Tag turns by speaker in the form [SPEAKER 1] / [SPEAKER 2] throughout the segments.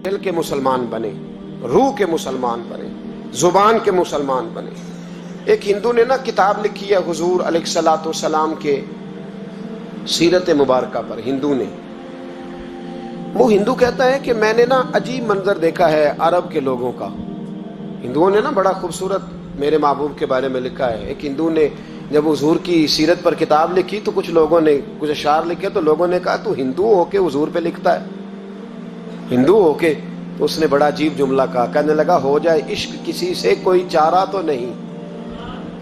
[SPEAKER 1] دل کے مسلمان بنے، روح کے مسلمان بنے، زبان کے مسلمان بنے۔ ایک ہندو نے نا کتاب لکھی ہے حضور علیہ الصلوۃ والسلام کے سیرت مبارکہ پر، ہندو نے۔ وہ ہندو کہتا ہے کہ میں نے نا عجیب منظر دیکھا ہے عرب کے لوگوں کا۔ ہندوؤں نے نا بڑا خوبصورت میرے محبوب کے بارے میں لکھا ہے۔ ایک ہندو نے جب حضور کی سیرت پر کتاب لکھی تو کچھ لوگوں نے کچھ اشعار لکھے، تو لوگوں نے کہا تو ہندو ہو کے حضور پہ لکھتا ہے، ہندو ہو کے؟ تو اس نے بڑا عجیب جملہ کہا، کہنے لگا ہو جائے عشق کسی سے کوئی چارہ تو نہیں،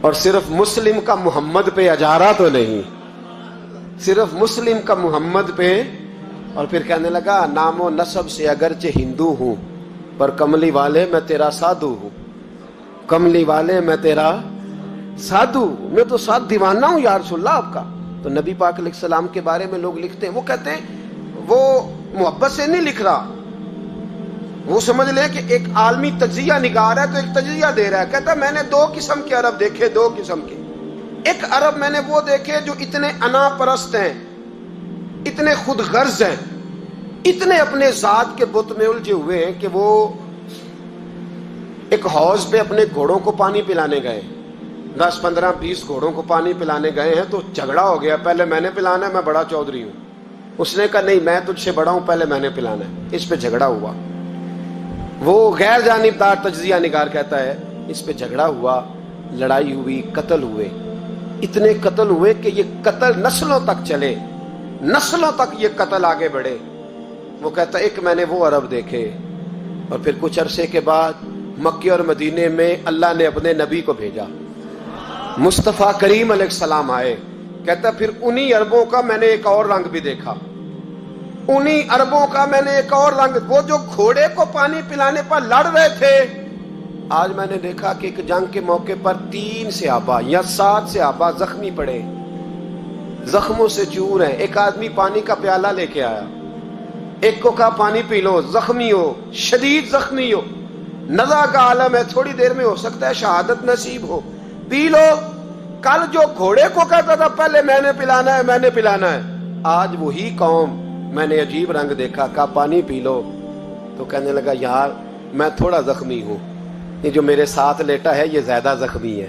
[SPEAKER 1] اور صرف مسلم کا محمد پہ اجارہ تو نہیں، صرف مسلم کا محمد پہ۔ اور پھر کہنے لگا نام و نسب سے اگرچہ ہندو ہوں پر کملی والے میں تیرا سادھو ہوں، کملی والے میں تیرا سادھو، میں تو ساتھ دیوانہ ہوں یا رسول اللہ آپ کا۔ تو نبی پاک علیہ السلام کے بارے میں لوگ لکھتے ہیں، وہ کہتے ہیں وہ محبت سے نہیں لکھ رہا، وہ سمجھ لیں کہ ایک عالمی تجزیہ نگار ہے تو ایک تجزیہ دے رہا ہے۔ کہتا ہے میں نے دو قسم کے عرب دیکھے، دو قسم کے۔ ایک عرب میں نے وہ دیکھے جو اتنے انا پرست ہیں، اتنے خود غرض ہیں، اتنے اپنے ذات کے بت میں الجھے ہوئے ہیں کہ وہ ایک حوض پہ اپنے گھوڑوں کو پانی پلانے گئے، 10 15 20 گھوڑوں کو پانی پلانے گئے ہیں، تو جھگڑا ہو گیا، پہلے میں نے پلانا ہے، میں بڑا چودھری ہوں۔ اس نے کہا نہیں میں تجھ سے بڑا ہوں، پہلے میں نے پلانا ہے۔ اس پہ جھگڑا ہوا، وہ غیر جانبدار تجزیہ نگار کہتا ہے اس پہ جھگڑا ہوا، لڑائی ہوئی، قتل ہوئے، اتنے قتل ہوئے کہ یہ قتل نسلوں تک چلے، نسلوں تک یہ قتل آگے بڑھے۔ وہ کہتا ہے ایک میں نے وہ عرب دیکھے۔ اور پھر کچھ عرصے کے بعد مکے اور مدینے میں اللہ نے اپنے نبی کو بھیجا، مصطفیٰ کریم علیہ السلام آئے۔ کہتا پھر انہی عربوں کا میں نے ایک اور رنگ بھی دیکھا، انہی عربوں کا میں نے ایک اور رنگ، وہ جو گھوڑے کو پانی پلانے پر لڑ رہے تھے، آج میں نے دیکھا کہ ایک جنگ کے موقع پر 3 صحابہ یا 7 صحابہ زخمی پڑے، زخموں سے چور ہیں۔ ایک آدمی پانی کا پیالہ لے کے آیا، ایک کو کہا پانی پی لو، زخمی ہو، شدید زخمی ہو، نزع کا عالم ہے، تھوڑی دیر میں ہو سکتا ہے شہادت نصیب ہو، پی لو۔ کل جو گھوڑے کو کہتا تھا پہلے میں نے پلانا ہے، میں نے پلانا ہے، آج وہی قوم میں نے عجیب رنگ دیکھا، کہا پانی پی لو۔ تو کہنے لگا یار میں تھوڑا زخمی ہوں، یہ جو میرے ساتھ لیٹا ہے یہ زیادہ زخمی ہے،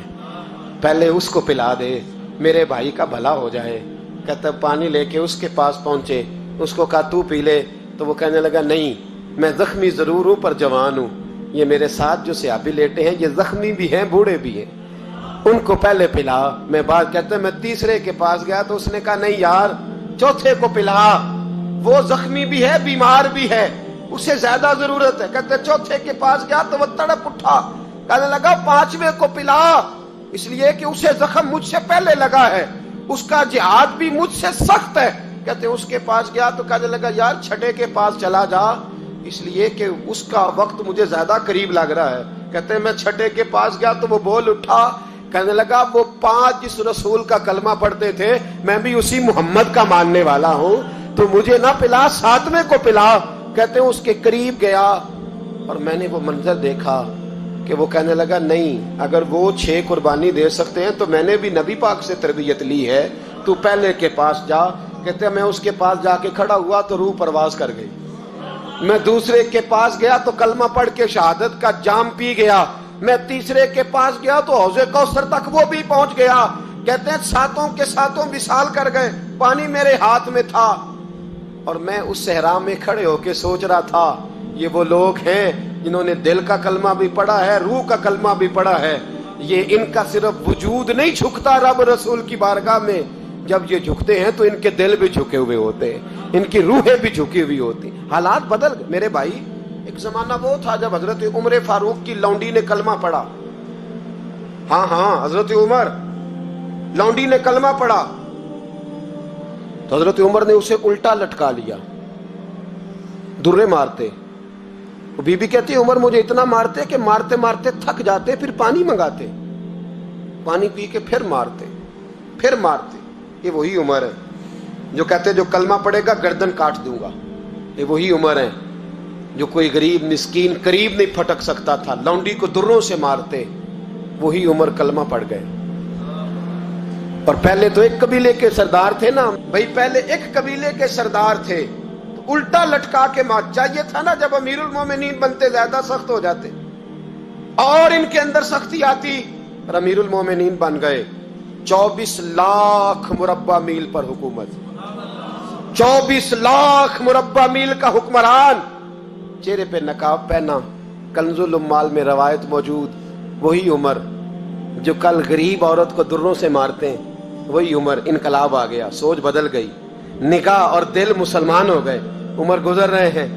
[SPEAKER 1] پہلے اس کو پلا دے، میرے بھائی کا بھلا ہو جائے۔ کہتا پانی لے کے اس کے پاس پہنچے، اس کو کہا تو پی لے، تو وہ کہنے لگا نہیں میں زخمی ضرور ہوں پر جوان ہوں، یہ میرے ساتھ جو صحابی لیٹے ہیں یہ زخمی بھی ہیں بوڑھے بھی ہیں، ان کو پہلے پلا۔ میں بات کہتا ہے میں تیسرے کے پاس گیا تو اس نے کہا نہیں یار چوتھے کو پلا، وہ زخمی بھی ہے بیمار بھی ہے، اسے زیادہ ضرورت ہے۔ کہتے چوتھے کے پاس گیا تو وہ تڑپ اٹھا، کہنے لگا 5ویں کو پلا، اس لیے کہ اسے زخم مجھ سے پہلے لگا ہے، اس کا جہاد بھی مجھ سے سخت ہے۔ کہتے اس کے پاس گیا تو کہنے لگا یار 6 کے پاس چلا جا، اس لیے کہ اس کا وقت مجھے زیادہ قریب لگ رہا ہے۔ کہتے میں 6 کے پاس گیا تو وہ بول اٹھا، کہنے لگا وہ 5 جس رسول کا کلمہ پڑھتے تھے میں بھی اسی محمد کا ماننے والا ہوں، تو مجھے نہ پلا 7ویں کو پلا۔ کہتے ہیں اس کے قریب گیا اور میں نے وہ منظر دیکھا کہ وہ کہنے لگا نہیں اگر وہ 6 قربانی دے سکتے ہیں تو میں نے بھی نبی پاک سے تربیت لی ہے، تو پہلے کے پاس جا۔ کہتے ہیں میں اس کے پاس جا کے کھڑا ہوا تو روح پرواز کر گئی، میں دوسرے کے پاس گیا تو کلمہ پڑھ کے شہادت کا جام پی گیا، میں تیسرے کے پاس گیا تو حوض کوثر تک وہ بھی پہنچ گیا۔ کہتے ہیں 7 کے 7 وصال کر گئے، پانی میرے ہاتھ میں تھا، اور میں اس صحرا میں کھڑے ہو کے سوچ رہا تھا یہ وہ لوگ ہیں جنہوں نے دل کا کلمہ بھی پڑھا ہے، روح کا کلمہ بھی پڑھا ہے، یہ ان کا صرف وجود نہیں جھکتا رب رسول کی بارگاہ میں، جب یہ جھکتے ہیں تو ان کے دل بھی جھکے ہوئے ہوتے ہیں، ان کی روحیں بھی جھکی ہوئی ہوتی ہیں۔ حالات بدل گئے میرے بھائی۔ ایک زمانہ وہ تھا جب حضرت عمر فاروق کی لونڈی نے کلمہ پڑھا، ہاں حضرت عمر لونڈی نے کلمہ پڑھا تو حضرت عمر نے اسے الٹا لٹکا لیا، درے مارتے۔ بی بی کہتی عمر مجھے اتنا مارتے کہ مارتے مارتے تھک جاتے، پھر پانی منگاتے، پانی پی کے پھر مارتے، پھر مارتے۔ یہ وہی عمر ہے جو کہتے جو کلمہ پڑھے گا گردن کاٹ دوں گا، یہ وہی عمر ہے جو کوئی غریب مسکین قریب نہیں پھٹک سکتا تھا، لونڈی کو دروں سے مارتے، وہی عمر کلمہ پڑھ گئے۔ اور پہلے تو ایک قبیلے کے سردار تھے نا بھائی، پہلے ایک قبیلے کے سردار تھے، الٹا لٹکا کے مار. چاہیے تھا نا جب امیر المومنین بنتے زیادہ سخت ہو جاتے اور ان کے اندر سختی آتی، اور امیر المومنین بن گئے. 24 لاکھ مربع میل پر حکومت، 24 لاکھ مربع میل کا حکمران، چہرے پہ نقاب پہنا. کنز الاموال میں روایت موجود، وہی عمر جو کل غریب عورت کو دروں سے مارتے ہیں، وہی عمر. انقلاب آ گیا، سوچ بدل گئی، نگاہ اور دل مسلمان ہو گئے. عمر گزر رہے ہیں،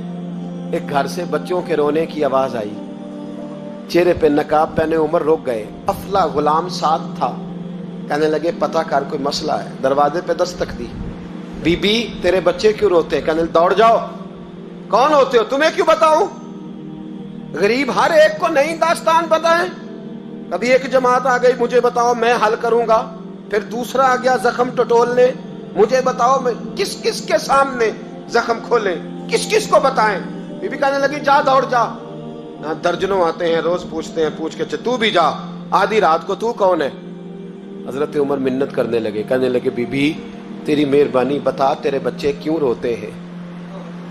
[SPEAKER 1] ایک گھر سے بچوں کے رونے کی آواز آئی. چہرے پہ نقاب پہنے عمر رک گئے. افلا غلام ساتھ تھا. کہنے لگے پتہ کر کوئی مسئلہ ہے. دروازے پہ دستک دی. بی بی تیرے بچے کیوں روتے؟ کہنے دوڑ جاؤ. کون ہوتے ہو؟ تمہیں کیوں بتاؤں؟ غریب ہر ایک کو نہیں داستان پتہ ہے. کبھی ایک جماعت آ گئی، مجھے بتاؤ میں حل کروں گا. پھر دوسرا آ گیا زخم ٹٹولنے، مجھے بتاؤ میں کس کس کے سامنے زخم کھولیں، کس کس کو بتائیں. بی بی کہنے لگی جا دوڑ جا. درجنوں آتے ہیں، روز پوچھتے ہیں، پوچھ کے تو بھی جا. آدھی رات کو تو کون ہے؟ حضرت عمر منت کرنے لگے، کہنے لگے بی بی تیری مہربانی بتا تیرے بچے کیوں روتے ہیں.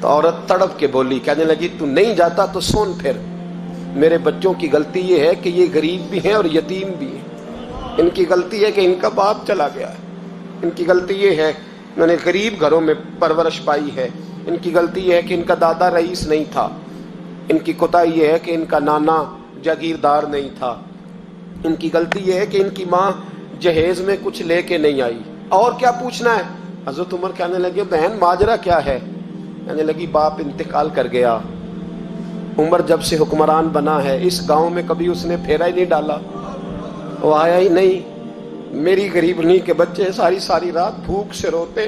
[SPEAKER 1] تو عورت تڑپ کے بولی، کہنے لگی تو نہیں جاتا تو سن پھر. میرے بچوں کی غلطی یہ ہے کہ یہ غریب بھی ہیں اور یتیم بھی ہیں. ان کی غلطی ہے کہ ان کا باپ چلا گیا ہے. ان کی غلطی یہ ہے انہوں نے غریب گھروں میں پرورش پائی ہے. ان کی غلطی یہ ہے کہ ان کا دادا رئیس نہیں تھا. ان کی کوتاہی یہ ہے کہ ان کا نانا جاگیردار نہیں تھا. ان کی غلطی یہ ہے کہ ان کی ماں جہیز میں کچھ لے کے نہیں آئی. اور کیا پوچھنا ہے؟ حضرت عمر کہنے لگے بہن ماجرا کیا ہے؟ کہنے لگی باپ انتقال کر گیا. عمر جب سے حکمران بنا ہے اس گاؤں میں کبھی اس نے پھیرا ہی نہیں ڈالا، وہ آیا ہی نہیں. میری غریبنی کے بچے ساری ساری رات بھوک سے روتے،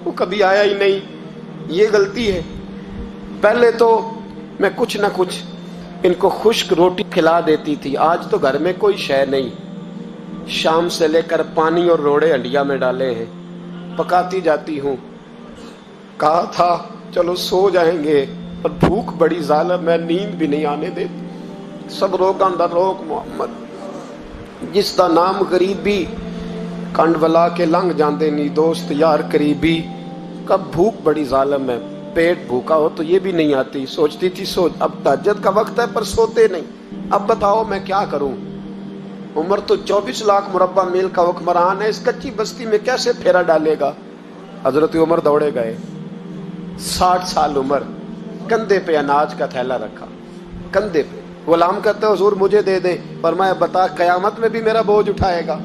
[SPEAKER 1] وہ کبھی آیا ہی نہیں. یہ غلطی ہے. پہلے تو میں کچھ نہ کچھ ان کو خشک روٹی کھلا دیتی تھی، آج تو گھر میں کوئی شے نہیں. شام سے لے کر پانی اور روڑے ہنڈیا میں ڈالے ہیں، پکاتی جاتی ہوں. کہا تھا چلو سو جائیں گے، اور بھوک بڑی ظالم ہے، نیند بھی نہیں آنے دیتی. سب روکاں دا روک محمد، جس دا نام غریبی کنڈ ولا کے لنگ جاندے نی دوست یار قریبی. کب بھوک بڑی ظالم ہے، پیٹ بھوکا ہو تو یہ بھی نہیں آتی. سوچتی تھی سو اب تہجد کا وقت ہے پر سوتے نہیں. اب بتاؤ میں کیا کروں. عمر تو 24 لاکھ مربع میل کا حکمران ہے، اس کچی بستی میں کیسے پھیرا ڈالے گا. حضرت عمر دوڑے گئے. 60 سال عمر، کندھے پہ اناج کا تھیلا رکھا، کندھے پہ. غلام کہتے حضور مجھے دے دیں. فرمایا بتا قیامت میں بھی میرا بوجھ اٹھائے گا.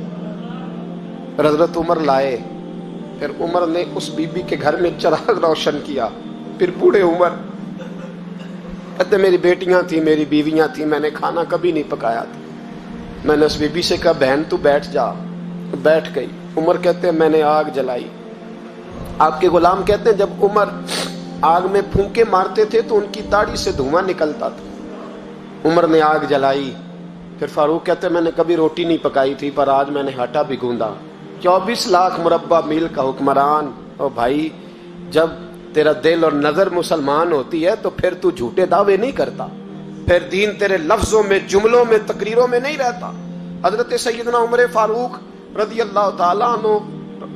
[SPEAKER 1] حضرت عمر لائے. پھر عمر نے اس بی بی کے گھر میں چراغ روشن کیا. پھر بوڑھے عمر کہتے میری بیٹیاں تھیں، میری بیویاں تھیں، میں نے کھانا کبھی نہیں پکایا تھا. میں نے اس بی بی سے کہا بہن تو بیٹھ جا. بیٹھ گئی. عمر کہتے ہیں میں نے آگ جلائی. آپ کے غلام کہتے ہیں جب عمر آگ میں پھونکے مارتے تھے تو ان کی داڑھی سے دھواں نکلتا تھا. عمر نے آگ جلائی. پھر فاروق کہتے ہیں میں نے کبھی روٹی نہیں پکائی تھی پر آج میں نے آٹا بھی گوندا. 24 لاکھ مربع میل کا حکمران. او بھائی جب تیرا دل اور نظر مسلمان ہوتی ہے تو پھر تو جھوٹے دعوے نہیں کرتا، پھر دین تیرے لفظوں میں، جملوں میں، تقریروں میں نہیں رہتا. حضرت سیدنا عمر فاروق رضی اللہ تعالیٰ عنہ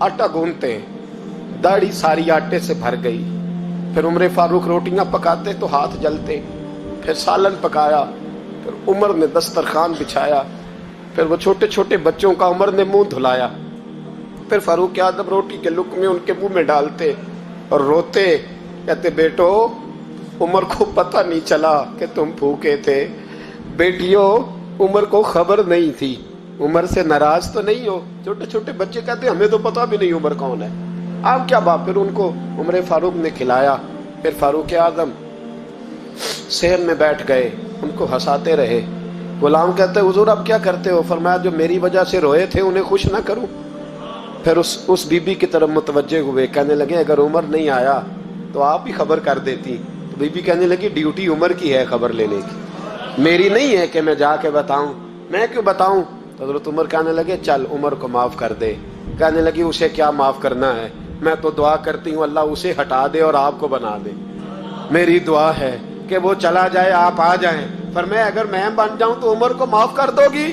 [SPEAKER 1] آٹا گوندتے ہیں، داڑھی ساری آٹے سے بھر گئی. پھر عمر فاروق روٹیاں پکاتے تو ہاتھ جلتے. پھر سالن پکایا. پھر عمر نے دسترخوان بچھایا. پھر وہ چھوٹے چھوٹے بچوں کا عمر نے منہ دھلایا. پھر فاروق اعظم روٹی کے لقمے ان کے منہ میں ڈالتے اور روتے، کہتے بیٹو عمر کو پتہ نہیں چلا کہ تم بھوکے تھے. بیٹیوں عمر کو خبر نہیں تھی. عمر سے ناراض تو نہیں ہو. چھوٹے چھوٹے بچے کہتے ہمیں تو پتہ بھی نہیں عمر کون ہے. آپ کیا بات. پھر ان کو عمر فاروق نے کھلایا. پھر فاروق اعظم صحن میں بیٹھ گئے، ان کو ہنساتے رہے. غلام کہتے حضور اب کیا کرتے ہو؟ فرمایا جو میری وجہ سے روئے تھے انہیں خوش نہ کروں. پھر اس بی بی کی طرف متوجہ ہوئے، کہنے لگے اگر عمر نہیں آیا تو آپ ہی خبر کر دیتی. تو بی بی کہنے لگی ڈیوٹی عمر کی ہے خبر لینے کی، میری نہیں ہے کہ میں جا کے بتاؤں. میں کیوں بتاؤں؟ تو حضرت عمر کہنے لگے چل عمر کو معاف کر دے. کہنے لگی اسے کیا معاف کرنا ہے، میں تو دعا کرتی ہوں اللہ اسے ہٹا دے اور آپ کو بنا دے. میری دعا ہے کہ وہ چلا جائے آپ آ جائیں. فرمایا اگر میں بن جاؤں تو عمر کو معاف کر دو گی؟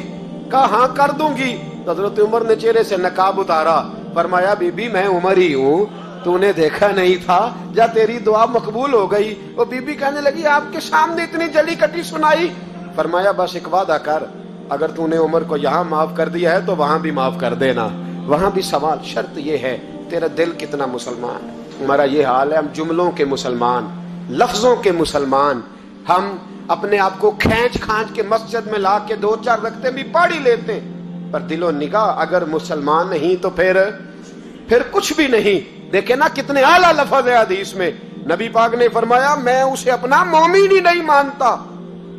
[SPEAKER 1] کہا ہاں کر دوں گی. حضرت عمر نے چہرے سے نقاب اتارا. فرمایا بی بی میں عمر ہی ہوں، تو نے دیکھا نہیں تھا یا تیری دعا مقبول ہو گئی؟ وہ بی بی کہنے لگی آپ کے سامنے اتنی جلی کٹی سنائی. فرمایا بس ایک وعدہ کر، اگر تو نے عمر کو یہاں معاف کر دیا ہے تو وہاں بھی معاف کر دینا. وہاں بھی سوال، شرط یہ ہے تیرا دل کتنا مسلمان ہے. ہمارا یہ حال ہے، ہم جملوں کے مسلمان، لفظوں کے مسلمان. ہم اپنے آپ کو کھینچ کھانچ کے مسجد میں لا کے 2-4 رکھتے بھی پڑھ ہی لیتے، پر دل و نگاہ اگر مسلمان نہیں تو پھر کچھ بھی نہیں. دیکھیں نا کتنے اعلیٰ لفظ ہے حدیث میں. نبی پاک نے فرمایا میں اسے اپنا مومن ہی نہیں مانتا.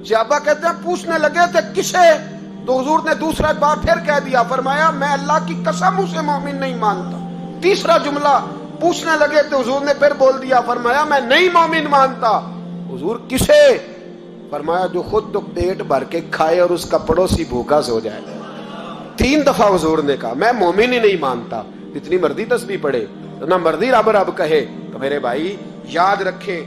[SPEAKER 1] صحابہ کہتے ہیں پوچھنے لگے تھے کسے، تو حضور نے دوسرا بار پھر کہہ دیا، فرمایا میں اللہ کی قسم اسے مومن نہیں مانتا. تیسرا جملہ پوچھنے لگے تو حضور نے پھر بول دیا، فرمایا میں نہیں مومن مانتا. حضور کسے؟ فرمایا جو خود تو پیٹ بھر کے کھائے اور اس کا پڑوسی بھوکا سو جائے. 3 دفعہ حضور نے کہا میں مومن ہی نہیں مانتا. جتنی مرضی تسبیح پڑھے، اتنا مرضی رب رب کہے، تو میرے بھائی یاد رکھیں